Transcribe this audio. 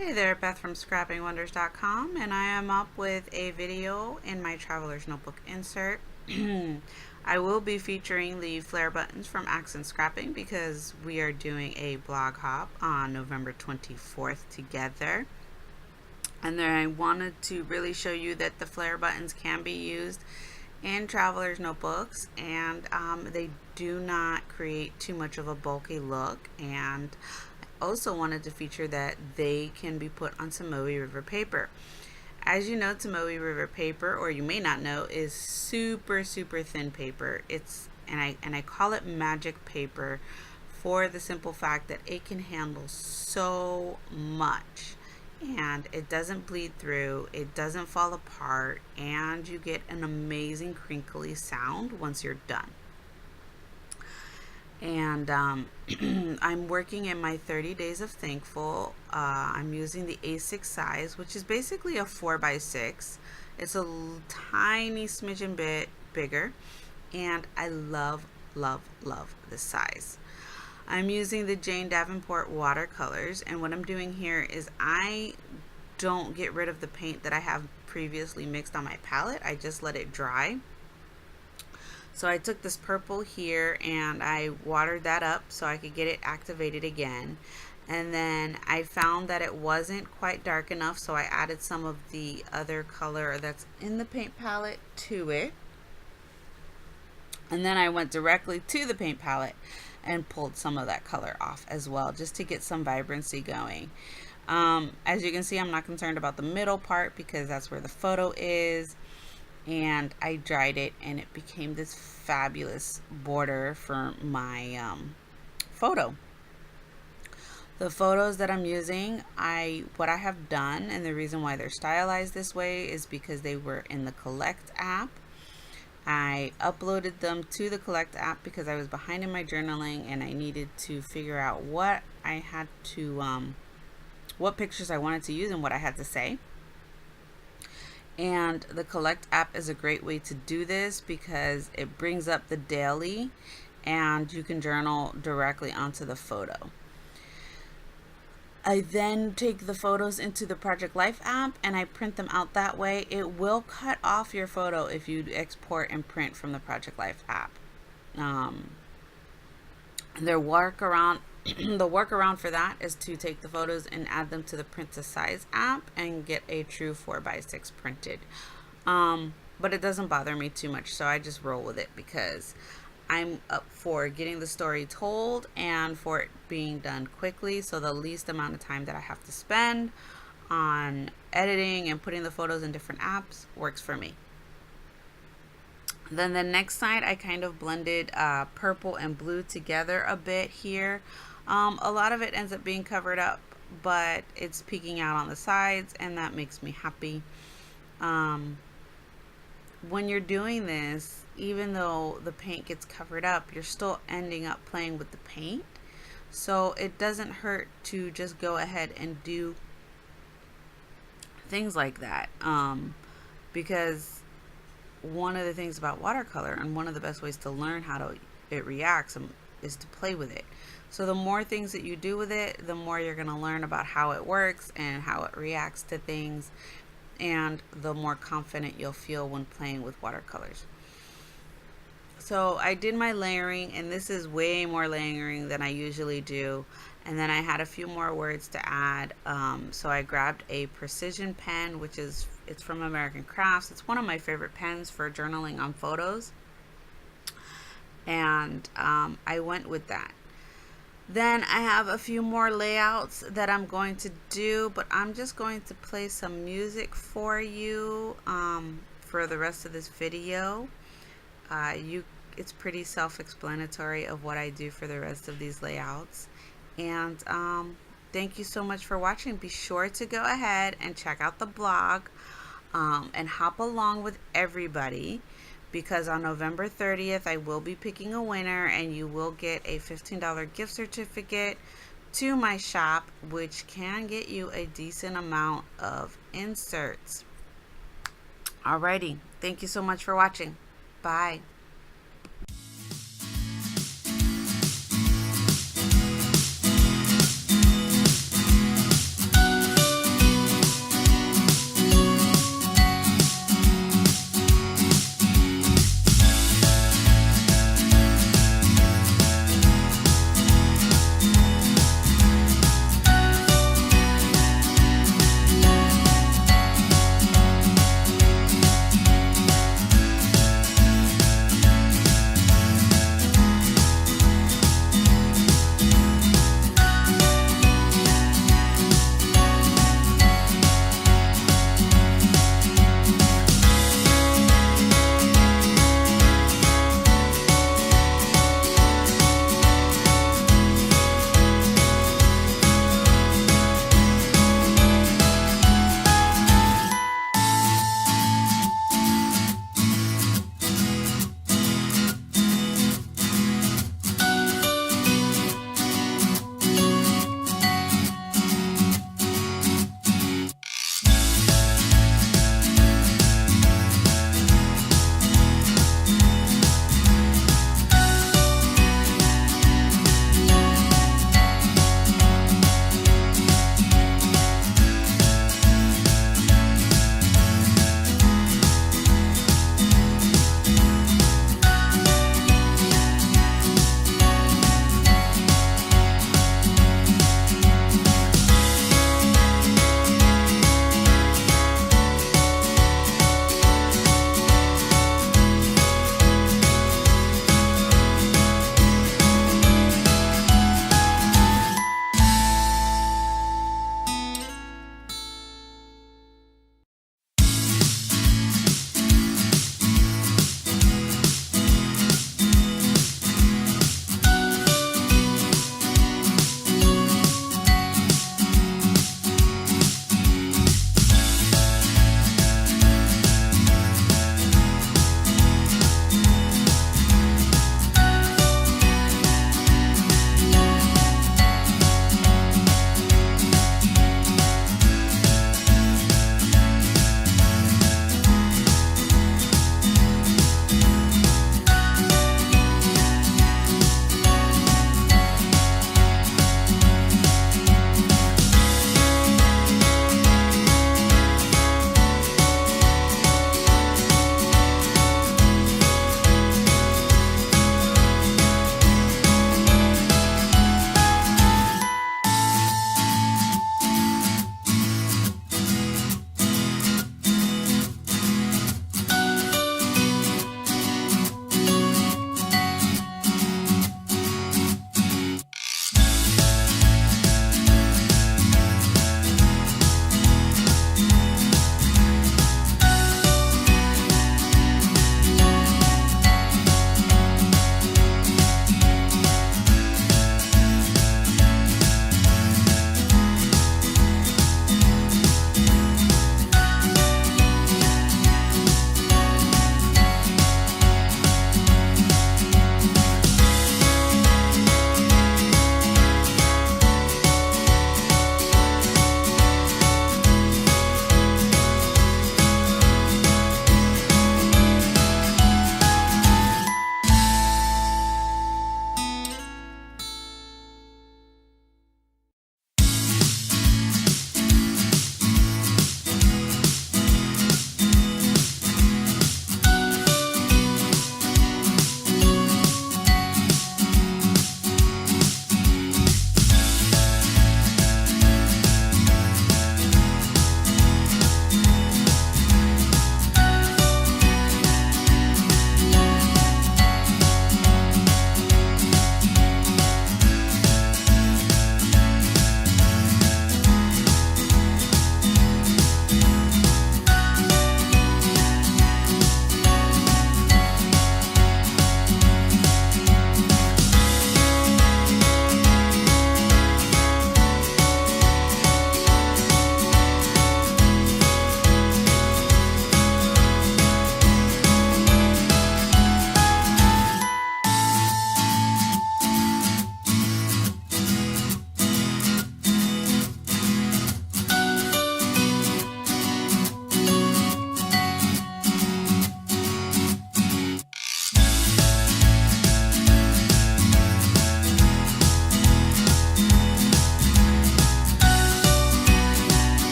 Hey there, Beth from scrappingwonders.com, and I am up with a video in my Traveler's Notebook insert. I will be featuring the flare buttons from Accent Scrapping because we are doing a blog hop on November 24th together. And then I wanted to really show you that the flare buttons can be used in Traveler's Notebooks, and they do not create too much of a bulky look. And also wanted to feature that they can be put on Tomoe River paper. As you know, Tomoe River paper, or you may not know, is super thin paper. And I call it magic paper for the simple fact that it can handle so much, and it doesn't bleed through, it doesn't fall apart, and you get an amazing crinkly sound once you're done. And I'm working in my 30 Days of Thankful. I'm using the A6 size, which is basically a 4x6. It's a tiny smidgen bit bigger, and I love this size. I'm using the Jane Davenport watercolors, and what I'm doing here is I don't get rid of the paint that I have previously mixed on my palette. I just let it dry. So I took this purple here and I watered that up so I could get it activated again. And then I found that it wasn't quite dark enough, so I added some of the other color that's in the paint palette to it. And then I went directly to the paint palette and pulled some of that color off as well, just to get some vibrancy going. As you can see, I'm not concerned about the middle part because that's where the photo is. And I dried it and it became this fabulous border for my photo. The photos that I'm using, what I have done, and the reason why they're stylized this way is because they were in the Collect app. I uploaded them to the Collect app because I was behind in my journaling and I needed to figure out what I had to, what pictures I wanted to use and what I had to say. And the Collect app is a great way to do this because it brings up the daily and you can journal directly onto the photo. I then take the photos into the Project Life app and I print them out that way. It will cut off your photo if you export and print from the Project Life app. The workaround for that is to take the photos and add them to the Print to Size app and get a true 4x6 printed. But it doesn't bother me too much, so I just roll with it because I'm up for getting the story told and for it being done quickly, so the least amount of time that I have to spend on editing and putting the photos in different apps works for me. Then the next side, I kind of blended purple and blue together a bit here. A lot of it ends up being covered up, but it's peeking out on the sides, and that makes me happy. When you're doing this, even though the paint gets covered up, you're still ending up playing with the paint. So it doesn't hurt to just go ahead and do things like that. Because one of the things about watercolor, and one of the best ways to learn how it reacts, is to play with it. So the more things that you do with it, the more you're going to learn about how it works and how it reacts to things, and the more confident you'll feel when playing with watercolors. So I did my layering, and this is way more layering than I usually do. And then I had a few more words to add. So I grabbed a precision pen, it's from American Crafts. It's one of my favorite pens for journaling on photos. And I went with that. Then I have a few more layouts that I'm going to do, but I'm just going to play some music for you for the rest of this video. It's pretty self-explanatory of what I do for the rest of these layouts. And thank you so much for watching. Be sure to go ahead and check out the blog and hop along with everybody, because on November 30th I will be picking a winner and you will get a $15 gift certificate to my shop, which can get you a decent amount of inserts. Alrighty, thank you so much for watching. Bye.